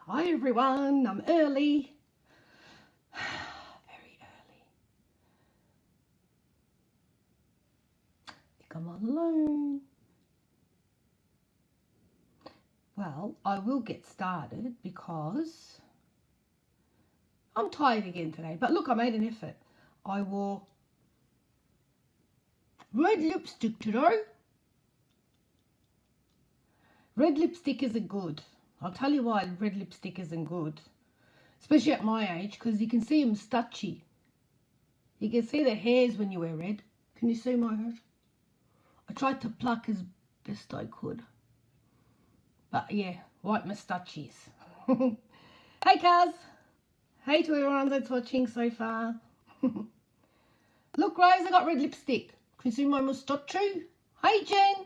Hi everyone, I'm early. Very early. I think I'm alone. Well, I will get started because I'm tired again today. But look, I made an effort. I wore red lipstick today. Red lipstick isn't good. I'll tell you why red lipstick isn't good. Especially at my age, because you can see them stutchy. You can see the hairs when you wear red. Can you see my hair? I tried to pluck as best I could. But yeah, white moustaches. Hey Kaz! Hey to everyone that's watching so far. Look Rose, I got red lipstick. Can you see my moustache? Hey Jen!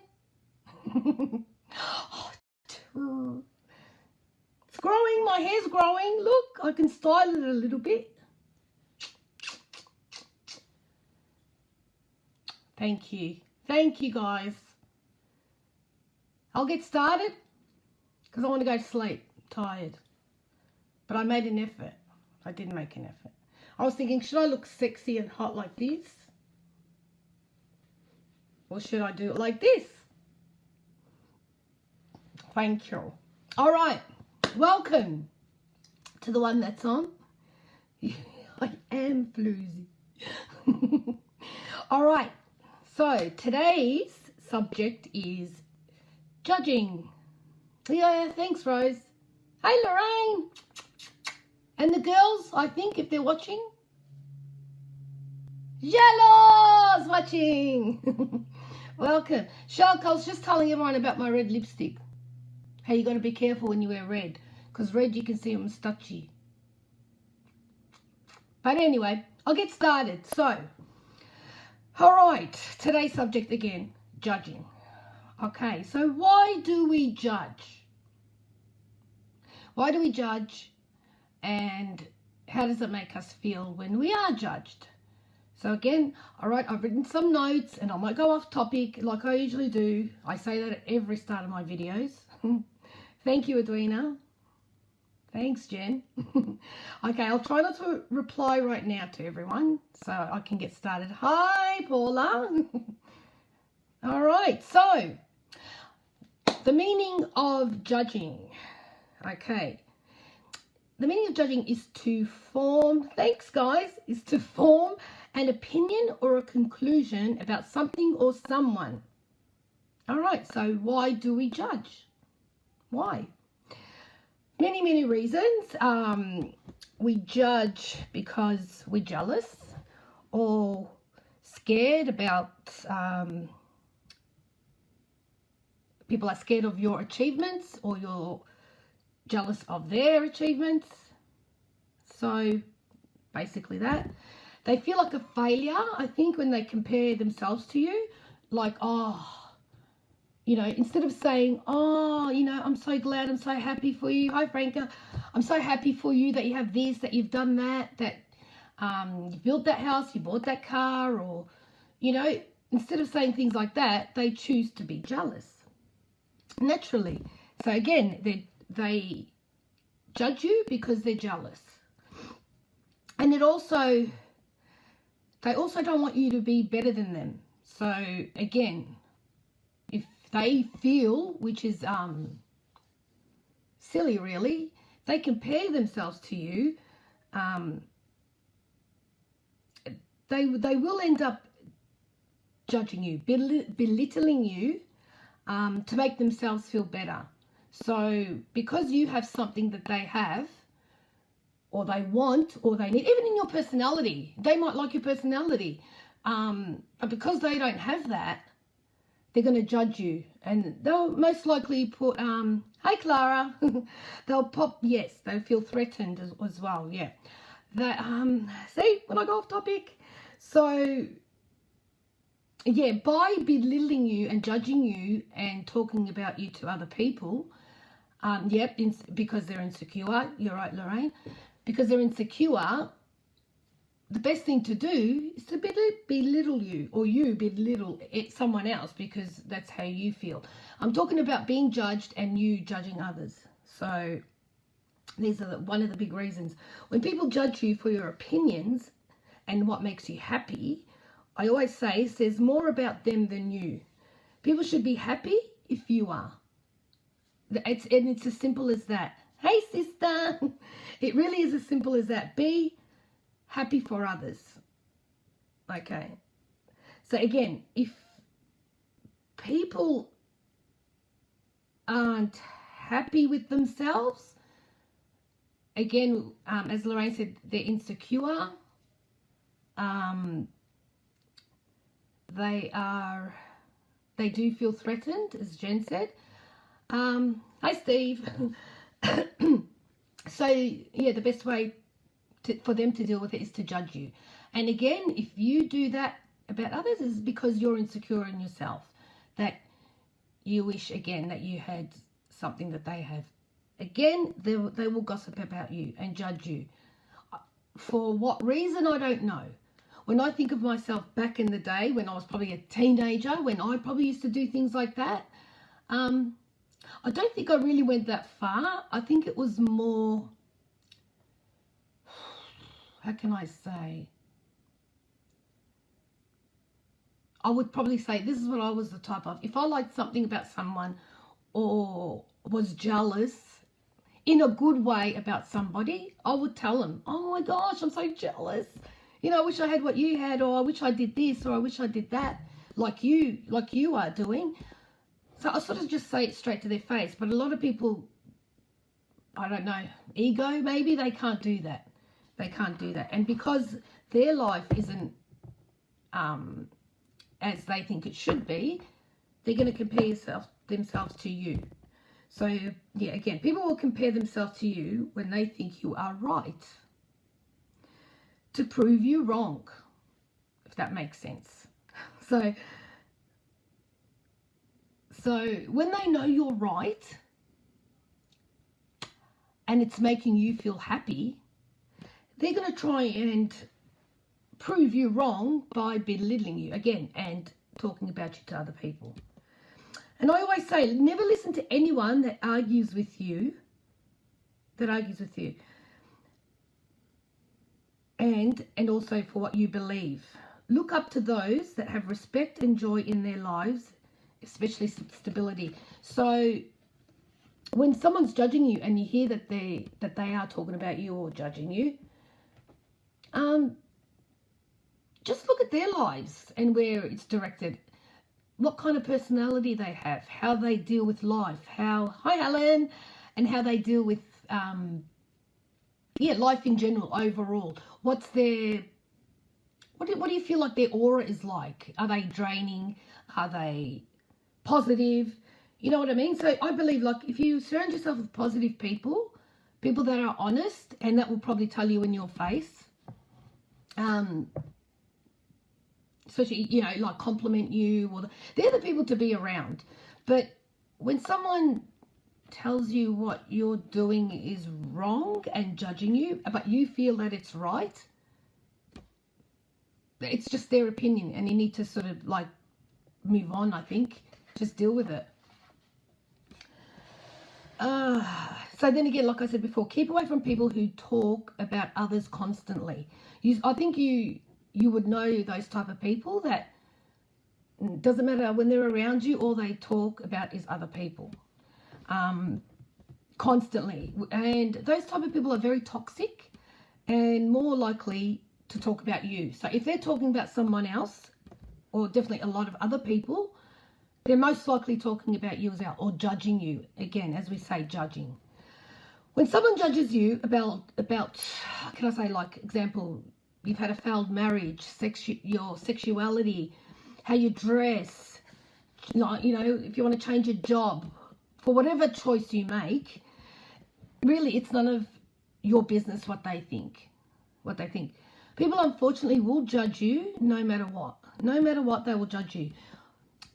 It's growing, my hair's growing. Look, I can style it a little bit. Thank you. Thank you guys. I'll get started because I want to go to sleep. I'm tired. But I made an effort. I did make an effort. I was thinking, should I look sexy and hot like this? Or should I do it like this? Thank you. All right. Welcome to the one that's on. I am floozy. All right. So today's subject is judging. Yeah, thanks, Rose. Hey, Lorraine. And the girls, I think, if they're watching. Yellow's watching. Welcome. Shark, I was just telling everyone about my red lipstick. Hey, you got to be careful when you wear red. Because red, you can see them stutchy. But anyway, I'll get started. So, all right. Today's subject again, judging. Okay, so why do we judge? Why do we judge? And how does it make us feel when we are judged? So again, all right, I've written some notes and I might go off topic like I usually do. I say that at every start of my videos. Thank you, Edwina. Thanks, Jen. Okay, I'll try not to reply right now to everyone so I can get started. Hi, Paula. All right, so the meaning of judging. Okay. The meaning of judging is to form, thanks guys, is to form an opinion or a conclusion about something or someone. All right, so why do we judge? Why? Many, many reasons. We judge because we're jealous or scared about, people are scared of your achievements or you're jealous of their achievements. So basically that. They feel like a failure, I think, when they compare themselves to you. Like, oh, you know, instead of saying, oh, you know, I'm so glad, I'm so happy for you. Hi, Franca. I'm so happy for you that you have this, that you've done that, that you built that house, you bought that car, or, you know, instead of saying things like that, they choose to be jealous. Naturally. So again, they judge you because they're jealous. And they also don't want you to be better than them. So again, if they feel, which is silly really, they compare themselves to you, they will end up judging you, belittling you, to make themselves feel better. So because you have something that they have, or they want, or they need, even in your personality, they might like your personality, but because they don't have that, they're going to judge you, and they'll most likely put, hey Clara, they'll pop, yes, they feel threatened as well, yeah. That, see, when I go off topic, so yeah, by belittling you and judging you and talking about you to other people, because they're insecure, you're right, Lorraine, because they're insecure, the best thing to do is to belittle you, or you belittle someone else, because that's how you feel. I'm talking about being judged and you judging others. So These are one of the big reasons. When people judge you for your opinions and what makes you happy, I always say it says more about them than you. People should be happy if you are. It's as simple as that. Hey, sister. It really is as simple as that. Be happy for others. Okay. So again, if people aren't happy with themselves, again, as Lorraine said, they're insecure. They do feel threatened, as Jen said. Hi, Steve. So, yeah, the best way for them to deal with it is to judge you. And again, if you do that about others, is because you're insecure in yourself, that you wish, again, that you had something that they have. Again, they will gossip about you and judge you. For what reason, I don't know. When I think of myself back in the day, when I was probably a teenager, when I probably used to do things like that, I don't think I really went that far. I think it was more, how can I say? I would probably say this is what I was the type of. If I liked something about someone or was jealous in a good way about somebody, I would tell them, oh my gosh, I'm so jealous. You know, I wish I had what you had, or I wish I did this, or I wish I did that, like you are doing. So I sort of just say it straight to their face. But a lot of people, I don't know, ego maybe, they can't do that. They can't do that. And because their life isn't as they think it should be, they're going to compare themselves to you. So, yeah, again, people will compare themselves to you when they think you are right, to prove you wrong, if that makes sense. So when they know you're right and it's making you feel happy, they're going to try and prove you wrong by belittling you again and talking about you to other people. And I always say, never listen to anyone that argues with you, and also for what you believe. Look up to those that have respect and joy in their lives, especially stability. So when someone's judging you and you hear that they are talking about you or judging you, just look at their lives and where it's directed. What kind of personality they have, how they deal with life, hi Helen, and how they deal with life in general, overall. What's their, what do you feel like their aura is like? Are they draining? Are they positive? You know what I mean? So I believe, like, if you surround yourself with positive people that are honest, and that will probably tell you in your face, especially, you know, like compliment you, or they're the people to be around. But when someone tells you what you're doing is wrong and judging you, but you feel that it's right, it's just their opinion, and you need to sort of like move on. I think just deal with it. So then again, like I said before, keep away from people who talk about others constantly. I think you would know those type of people that doesn't matter when they're around you, all they talk about is other people constantly. And those type of people are very toxic and more likely to talk about you. So if they're talking about someone else, or definitely a lot of other people, they're most likely talking about you as well, or judging you. Again, as we say, judging. When someone judges you about how can I say, like, example, you've had a failed marriage, your sexuality, how you dress, you know, if you want to change your job, for whatever choice you make, really it's none of your business what they think. People unfortunately will judge you no matter what. No matter what, they will judge you.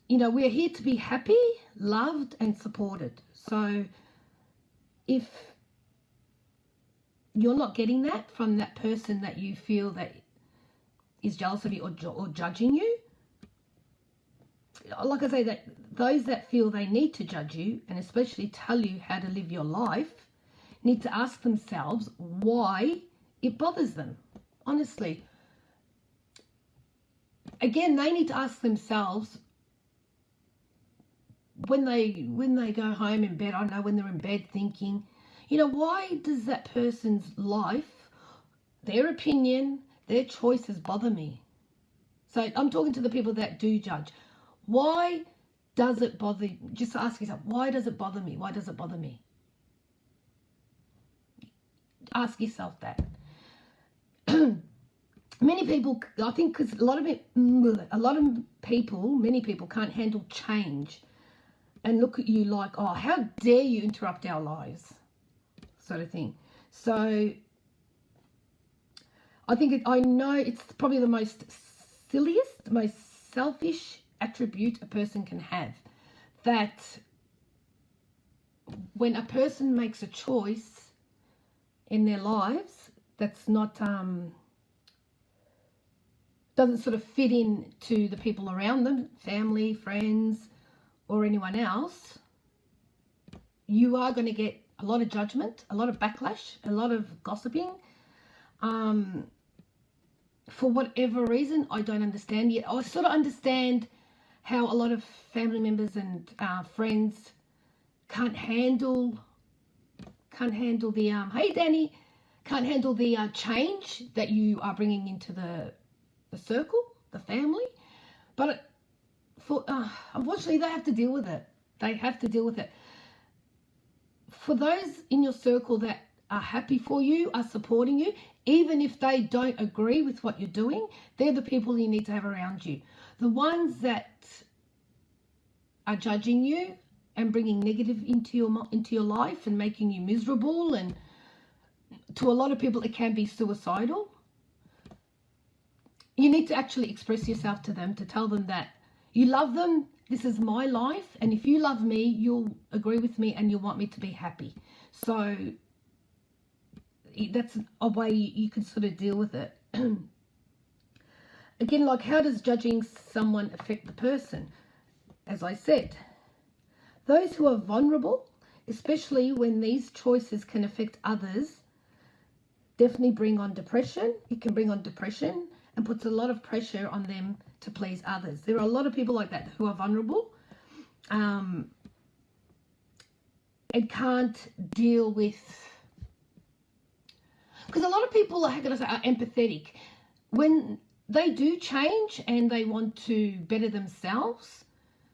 You know, we're here to be happy, loved, and supported. So if you're not getting that from that person that you feel that is jealous of you or judging you, like I say, that those that feel they need to judge you and especially tell you how to live your life need to ask themselves why it bothers them. Honestly. Again, they need to ask themselves when they go home in bed, I know when they're in bed thinking, you know, why does that person's life, their opinion, their choices bother me? So I'm talking to the people that do judge. Why does it bother you? Just ask yourself, why does it bother me? Why does it bother me? Ask yourself that. Many people, I think, because many people can't handle change and look at you like, oh, how dare you interrupt our lives, sort of thing. So I know it's probably the most silliest, most selfish attribute a person can have, that when a person makes a choice in their lives that's not doesn't sort of fit in to the people around them, family, friends, or anyone else, you are going to get a lot of judgment, a lot of backlash, a lot of gossiping. For whatever reason, I don't understand yet. I sort of understand how a lot of family members and friends can't handle the hey Danny, can't handle the change that you are bringing into the circle, the family. But unfortunately, they have to deal with it. They have to deal with it. For those in your circle that are happy for you, are supporting you, even if they don't agree with what you're doing, they're the people you need to have around you. The ones that are judging you and bringing negative into your life and making you miserable, and to a lot of people it can be suicidal. You need to actually express yourself to them, to tell them that you love them. This is my life, and if you love me, you'll agree with me and you'll want me to be happy. So that's a way you can sort of deal with it. Again, like, how does judging someone affect the person? As I said, those who are vulnerable, especially when these choices can affect others, definitely bring on depression. It can bring on depression and puts a lot of pressure on them to please others. There are a lot of people like that who are vulnerable and can't deal with, because a lot of people, how can I say, are empathetic. When they do change and they want to better themselves,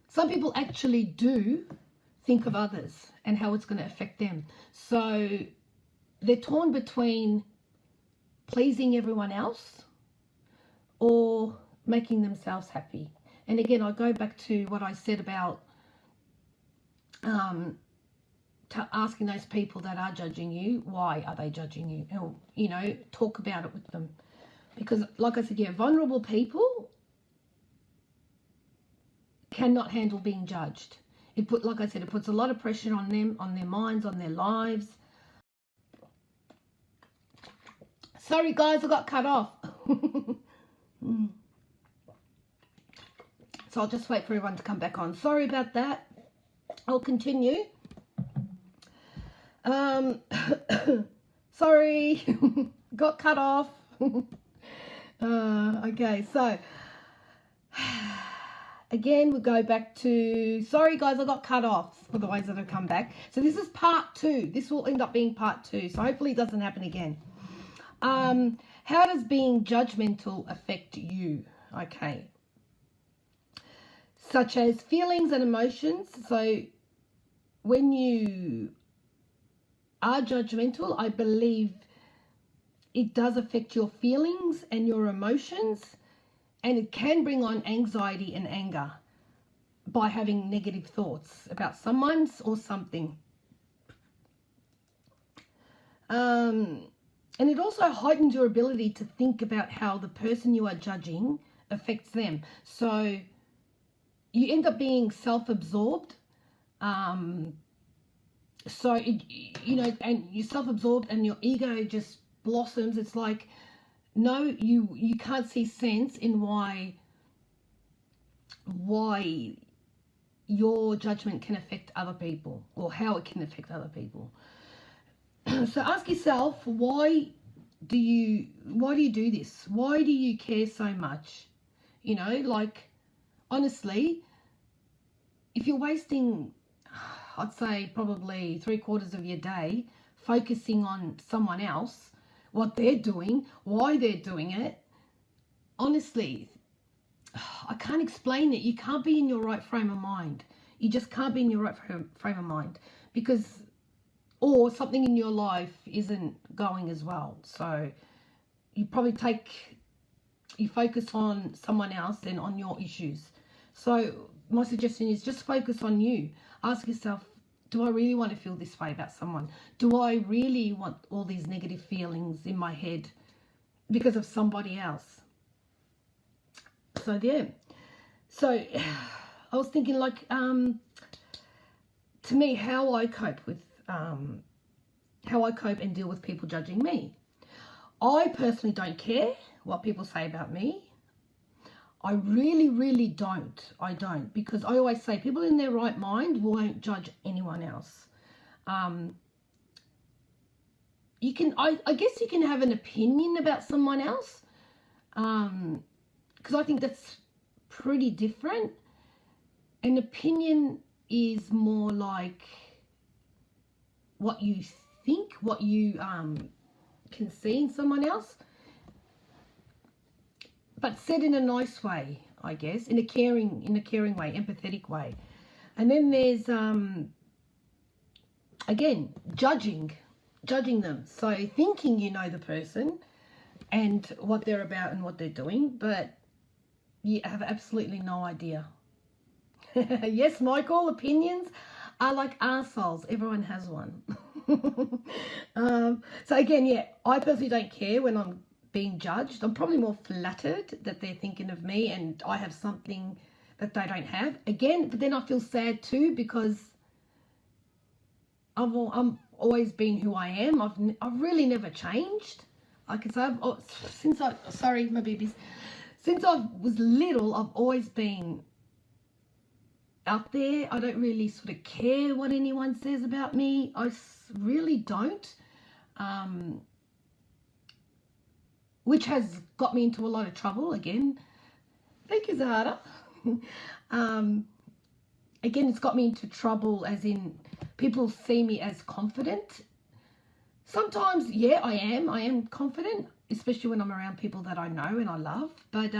some people actually do think of others and how it's going to affect them. So they're torn between pleasing everyone else or making themselves happy. And again, I go back to what I said about asking those people that are judging you, why are they judging you? Or, you know, talk about it with them. Because like I said, yeah, vulnerable people cannot handle being judged. Like I said, it puts a lot of pressure on them, on their minds, on their lives. Sorry guys, I got cut off. So I'll just wait for everyone to come back on. Sorry about that. I'll continue. Sorry, got cut off. Okay, so again, we'll go back to, sorry guys, I got cut off for the ones that have come back. So this is part 2. This will end up being part 2. So hopefully it doesn't happen again. How does being judgmental affect you? Okay. Such as feelings and emotions. So when you are judgmental, I believe it does affect your feelings and your emotions, and it can bring on anxiety and anger by having negative thoughts about someone or something. And it also heightens your ability to think about how the person you are judging affects them. So you end up being self-absorbed. So, you know, and you're self-absorbed and your ego just blossoms. It's like, no, you can't see sense in why your judgment can affect other people, or how it can affect other people. So ask yourself, why do you do this? Why do you care so much? You know, like, honestly, if you're wasting, I'd say probably 3/4 of your day focusing on someone else, what they're doing, why they're doing it, honestly, I can't explain it. You can't be in your right frame of mind. You just can't be in your right frame of mind, because, or something in your life isn't going as well. So you probably you focus on someone else than on your issues. So my suggestion is just focus on you. Ask yourself, do I really want to feel this way about someone? Do I really want all these negative feelings in my head because of somebody else? So yeah. So I was thinking, like, to me, how I cope and deal with people judging me. I personally don't care what people say about me. I really, really don't. I don't, because I always say people in their right mind won't judge anyone else. You can, I guess you can have an opinion about someone else, because I think that's pretty different. An opinion is more like what you think, what you can see in someone else, but said in a nice way, I guess, in a caring way, empathetic way. And then there's again, judging them. So thinking you know the person and what they're about and what they're doing, but you have absolutely no idea. Yes, Michael, opinions are like arseholes. Everyone has one. So again, yeah, I personally don't care when I'm being judged. I'm probably more flattered that they're thinking of me and I have something that they don't have. Again, but then I feel sad too, because I'm always been who I am. I've really never changed. I can say since I was little, I've always been out there. I don't really sort of care what anyone says about me. I really don't, which has got me into a lot of trouble. Again, thank you, Zahara. Again, it's got me into trouble, as in people see me as confident. Sometimes, yeah, I am confident, especially when I'm around people that I know and I love. But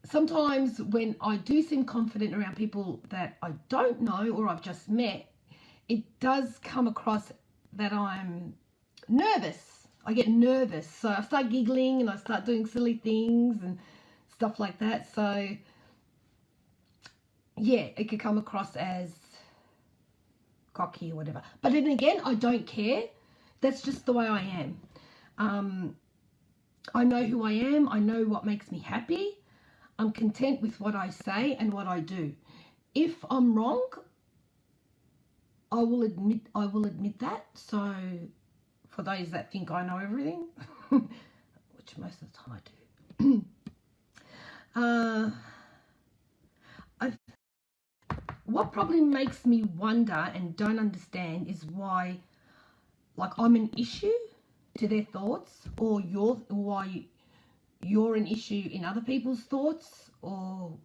sometimes when I do seem confident around people that I don't know or I've just met, it does come across that I'm nervous. I get nervous. So I start giggling and I start doing silly things and stuff like that. So yeah, it could come across as cocky or whatever. But then again, I don't care. That's just the way I am. I know who I am. I know what makes me happy. I'm content with what I say and what I do. If I'm wrong, I will admit that. So for those that think I know everything, which most of the time I do. What probably makes me wonder and don't understand is why, like, I'm an issue to their thoughts, or why you're an issue in other people's thoughts, or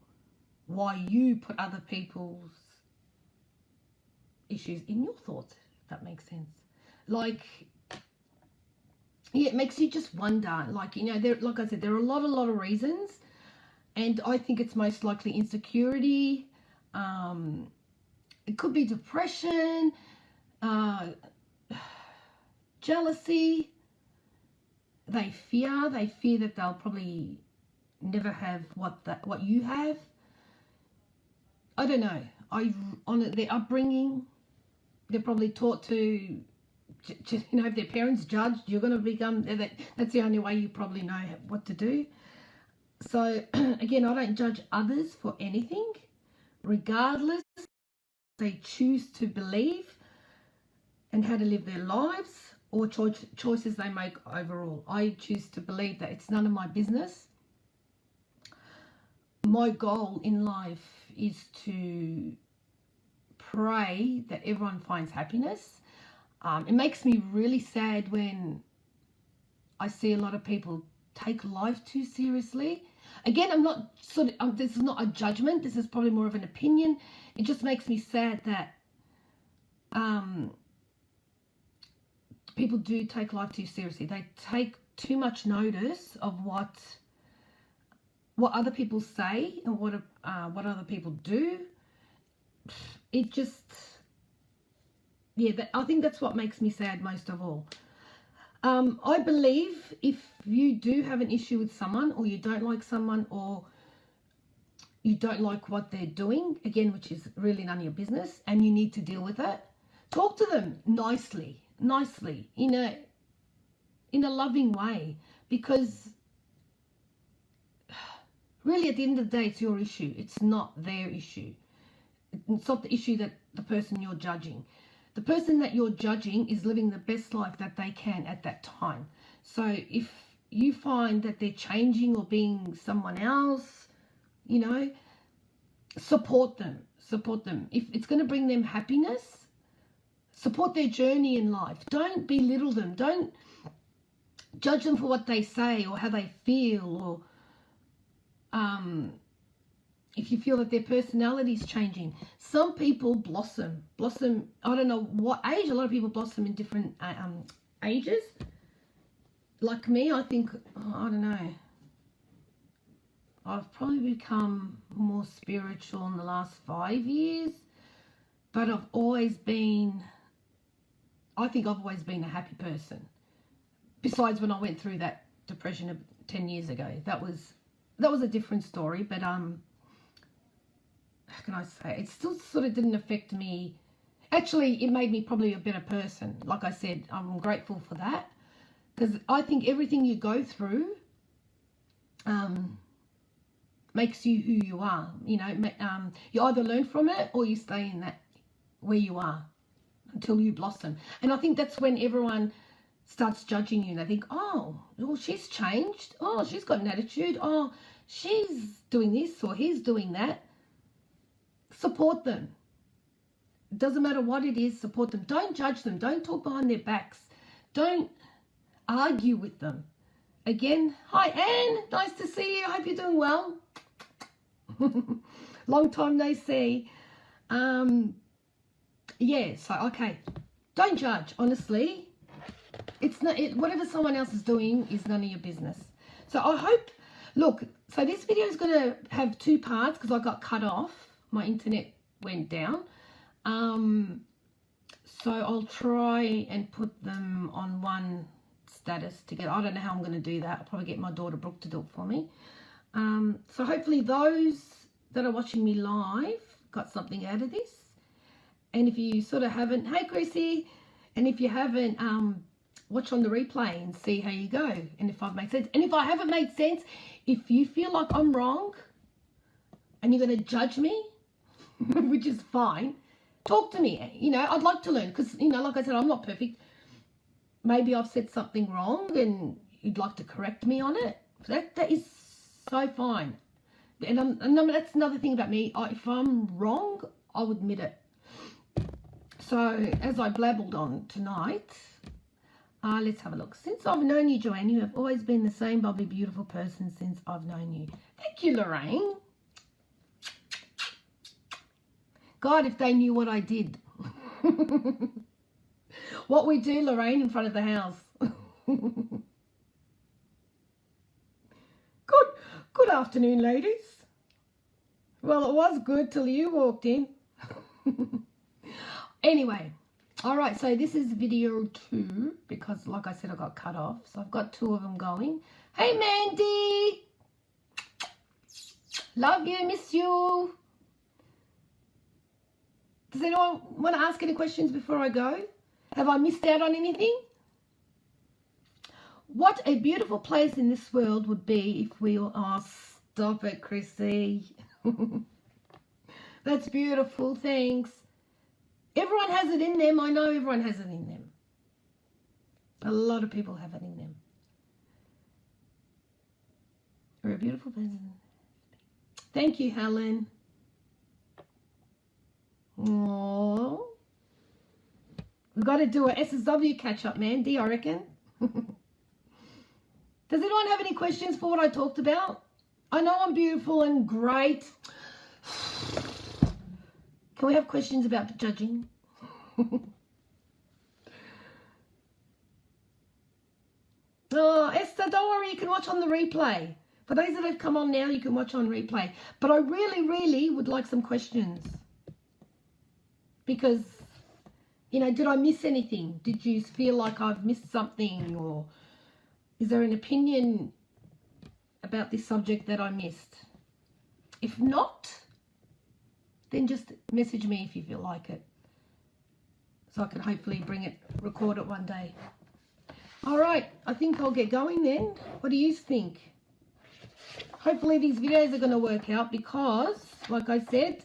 why you put other people's issues in your thoughts, if that makes sense. Like, yeah, it makes you just wonder. Like, you know, like I said, there are a lot of reasons, and I think it's most likely insecurity. It could be depression, jealousy. They fear that they'll probably never have what you have. I don't know. On their upbringing, they're probably taught to, you know, if their parents judged, you're going to become. That's the only way you probably know what to do. So again, I don't judge others for anything, regardless they choose to believe and how to live their lives, or choices they make overall. I choose to believe that it's none of my business. My goal in life is to pray that everyone finds happiness. It makes me really sad when I see a lot of people take life too seriously. Again, I'm not this is not a judgment. This is probably more of an opinion. It just makes me sad that people do take life too seriously. They take too much notice of what other people say and what other people do. It just, yeah, I think that's what makes me sad most of all. I believe if you do have an issue with someone, or you don't like someone, or you don't like what they're doing, again, which is really none of your business, and you need to deal with it, talk to them nicely, in a loving way, because really at the end of the day, it's your issue. It's not their issue. It's not the issue that the person you're judging. The person that you're judging is living the best life that they can at that time. So if you find that they're changing or being someone else, you know, support them. If it's going to bring them happiness, support their journey in life. Don't belittle them. Don't judge them for what they say or how they feel, or if you feel that their personality is changing. Some people blossom, I don't know what age. A lot of people blossom in different ages. Like me, I think, I don't know, I've probably become more spiritual in the last 5 years, but I think I've always been a happy person. Besides when I went through that depression of 10 years ago, that was a different story, but how can I say, it still sort of didn't affect me. Actually, it made me probably a better person. Like I said, I'm grateful for that, because I think everything you go through makes you who you are. You know, you either learn from it or you stay in that where you are until you blossom. And I think that's when everyone starts judging you. They think, oh, well, she's changed. Oh, she's got an attitude. Oh, she's doing this or he's doing that. Support them. It doesn't matter what it is, support them. Don't judge them. Don't talk behind their backs. Don't argue with them. Again, hi Anne, nice to see you. I hope you're doing well. Long time no see. Yeah, so okay. Don't judge, honestly. It's not whatever someone else is doing is none of your business. So I hope, look, so this video is going to have 2 parts because I got cut off. My internet went down. So I'll try and put them on one status together. I don't know how I'm going to do that. I'll probably get my daughter Brooke to do it for me. So hopefully those that are watching me live got something out of this. And if you sort of haven't, hey Chrissy, and if you haven't, watch on the replay and see how you go and if I've made sense. And if I haven't made sense, if you feel like I'm wrong and you're going to judge me, which is fine, talk to me. You know, I'd like to learn because, you know, like I said, I'm not perfect. Maybe I've said something wrong and you'd like to correct me on it. That is so fine. And that's another thing about me. If I'm wrong, I'll admit it. So as I blabbled on tonight, let's have a look. Since I've known you, Joanne, you have always been the same bubbly, beautiful person since I've known you. Thank you, Lorraine. God, if they knew what I did. What we do, Lorraine, in front of the house. Good afternoon, ladies. Well, it was good till you walked in. Anyway, all right, so this is video 2 because, like I said, I got cut off. So I've got 2 of them going. Hey, Mandy. Love you, miss you. Does anyone want to ask any questions before I go? Have I missed out on anything? What a beautiful place in this world would be if we all... Oh, stop it, Chrissy. That's beautiful, thanks. Everyone has it in them. I know everyone has it in them. A lot of people have it in them. We're a beautiful person. Thank you, Helen. Aww. We've got to do a SSW catch-up, Mandy, I reckon. Does anyone have any questions for what I talked about? I know I'm beautiful and great. Can we have questions about judging? Oh, Esther, don't worry, you can watch on the replay. For those that have come on now, you can watch on replay. But I really, really would like some questions. Because, you know, did I miss anything? Did you feel like I've missed something? Or is there an opinion about this subject that I missed? If not, then just message me if you feel like it. So I can hopefully record it one day. All right, I think I'll get going then. What do you think? Hopefully these videos are going to work out because, like I said,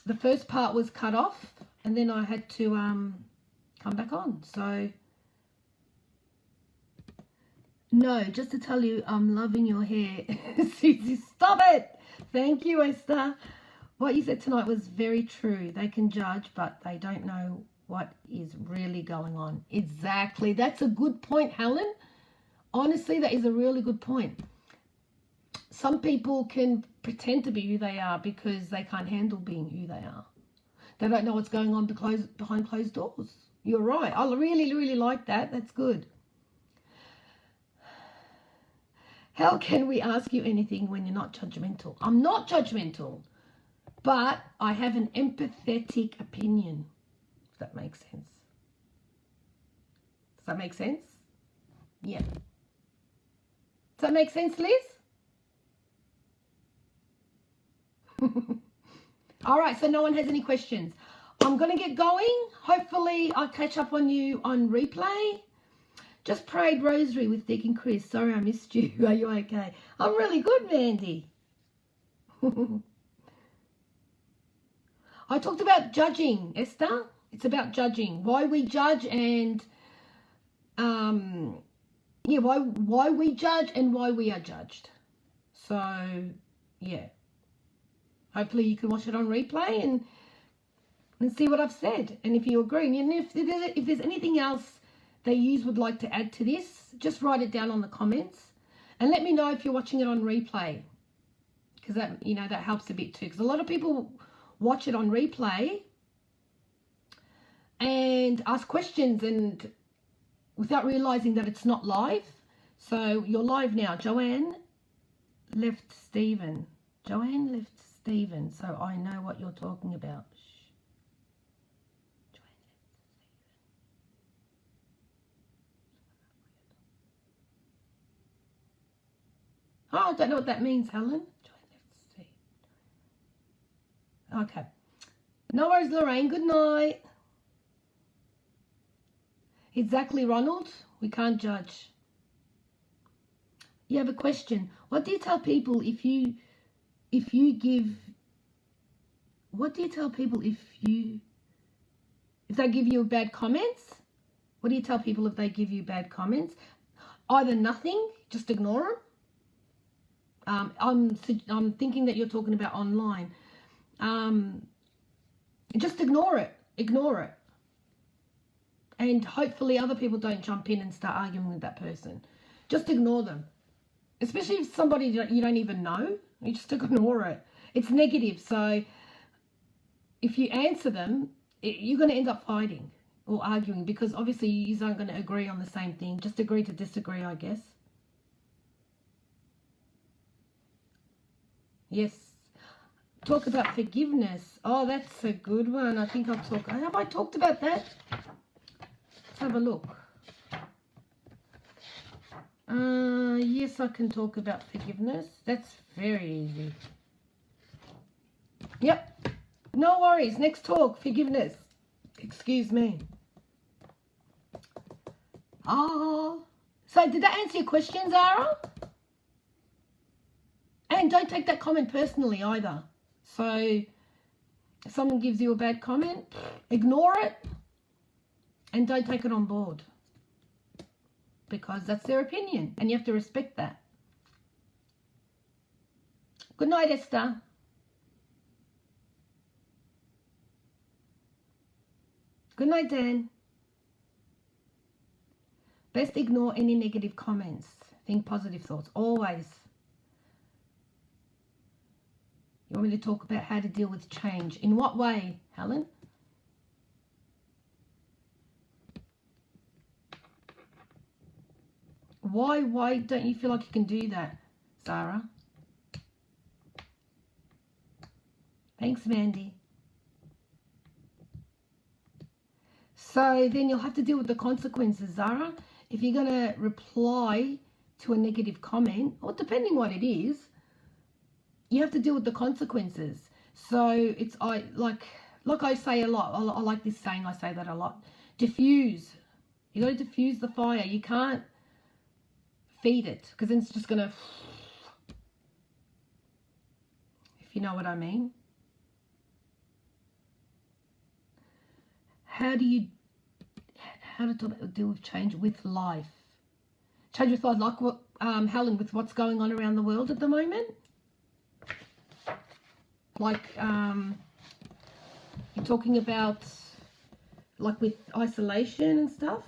the first part was cut off and then I had to come back on. So, no, just to tell you, I'm loving your hair. Susie, stop it. Thank you, Esther. What you said tonight was very true. They can judge, but they don't know what is really going on. Exactly. That's a good point, Helen. Honestly, that is a really good point. Some people can pretend to be who they are because they can't handle being who they are. They don't know what's going on behind closed doors. You're right. I really, really like that. That's good. How can we ask you anything when you're not judgmental? I'm not judgmental, but I have an empathetic opinion. If that makes sense. Does that make sense? Yeah. Does that make sense, Liz? All right, so no one has any questions. I'm going to get going. Hopefully I'll catch up on you on replay. Just prayed rosary with Dick and Chris. Sorry I missed you. Are you okay? I'm really good, Mandy. I talked about judging, Esther. It's about judging, why we judge, and yeah, why we judge and why we are judged. So yeah, hopefully you can watch it on replay and see what I've said, and if you agree, and if there's anything else that you would like to add to this, just write it down on the comments and let me know if you're watching it on replay, because that, you know, that helps a bit too, because a lot of people watch it on replay and ask questions and without realizing that it's not live. So you're live now. Joanne left Stephen. Joanne left Stephen, so I know what you're talking about. Oh, I don't know what that means, Helen. Okay. No worries, Lorraine. Good night. Exactly, Ronald. We can't judge. You have a question. What do you tell people if they give you bad comments? What do you tell people if they give you bad comments? Either nothing, just ignore them. I'm thinking that you're talking about online. Just ignore it. Ignore it. And hopefully other people don't jump in and start arguing with that person. Just ignore them. Especially if somebody you don't even know. You just ignore it. It's negative. So if you answer them, you're going to end up fighting or arguing, because obviously you aren't going to agree on the same thing. Just agree to disagree, I guess. Yes. Talk about forgiveness. Oh, that's a good one. I think have I talked about that? Let's have a look. Yes, I can talk about forgiveness. That's very easy. Yep. No worries. Next talk, forgiveness. Excuse me. Oh. So did that answer your question, Zara? And don't take that comment personally either. So if someone gives you a bad comment, ignore it and don't take it on board, because that's their opinion and you have to respect that. Good night, Esther. Good night, Dan. Best ignore any negative comments. Think positive thoughts, always. You want me to talk about how to deal with change? In what way, Helen? Why don't you feel like you can do that, Zara? Thanks, Mandy. So then you'll have to deal with the consequences, Zara. If you're going to reply to a negative comment, or depending what it is, you have to deal with the consequences. So it's like I say a lot. I like this saying. I say that a lot. Diffuse. You got to diffuse the fire. You can't feed it, because then it's just going to, if you know what I mean. How to deal with change with life? Change with life, like what, Helen, with what's going on around the world at the moment? Like, you're talking about, like, with isolation and stuff?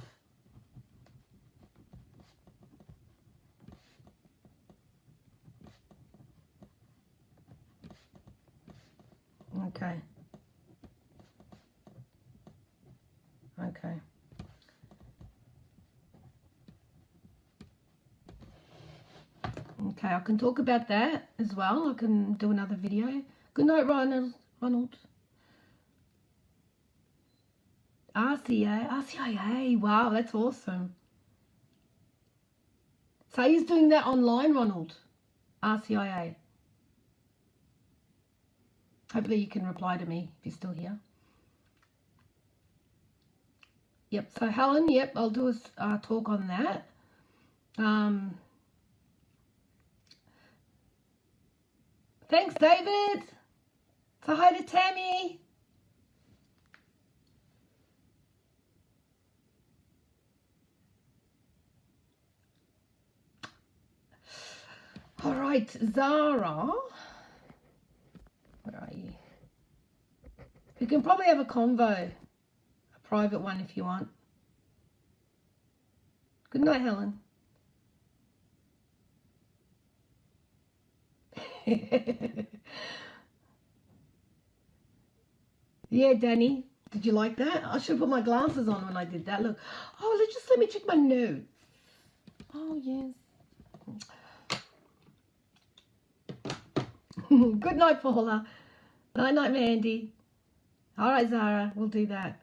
Okay. Okay. Okay, I can talk about that as well. I can do another video. Good night, Ronald. RCIA. Wow, that's awesome. So he's doing that online, Ronald. RCIA. Hopefully you can reply to me if you're still here. Yep, so Helen, yep, I'll do a talk on that. Thanks, David. Say hi to Tammy. All right, Zara. Where are you? You can probably have a convo, a private one if you want. Good night, Helen. Yeah, Danny, did you like that? I should have put my glasses on when I did that. Look. Oh, let me check my notes. Oh, yes. Good night, Paula. Night, Mandy. All right, Zara, we'll do that.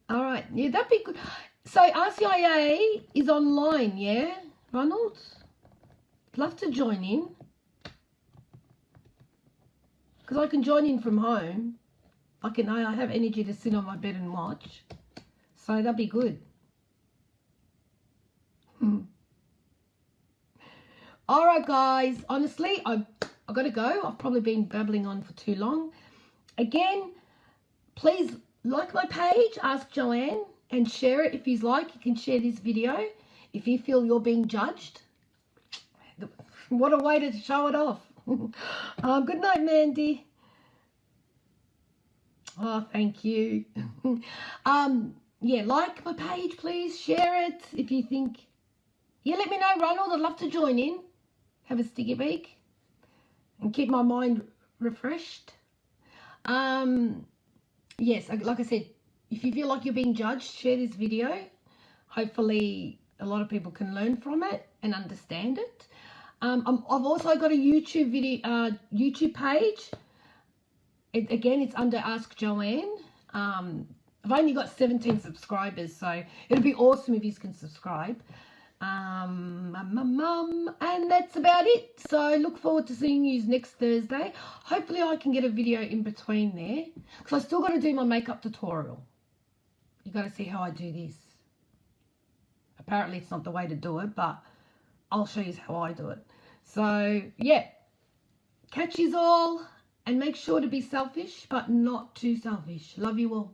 All right, yeah, that'd be good. So RCIA is online, yeah, Ronald? Love to join in, because I can join in from home. I have energy to sit on my bed and watch, so that'd be good. All right, guys. Honestly, I've got to go. I've probably been babbling on for too long. Again, please like my page, Ask Joanne, and share it if you like. You can share this video if you feel you're being judged. What a way to show it off. Good night, Mandy. Oh, thank you. Yeah, like my page, please. Share it if you think. Yeah, let me know, Ronald. I'd love to join in. Have a sticky beak and keep my mind refreshed. Yes, like I said, if you feel like you're being judged, share this video. Hopefully a lot of people can learn from it and understand it. I've also got a YouTube page. Again, it's under Ask Joanne. I've only got 17 subscribers, so it'll be awesome if you can subscribe. And that's about it. So look forward to seeing you next Thursday. Hopefully I can get a video in between there, because I still got to do my makeup tutorial. You got to see how I do this. Apparently it's not the way to do it, but I'll show you how I do it. So yeah, catch yous all, and make sure to be selfish, but not too selfish. Love you all.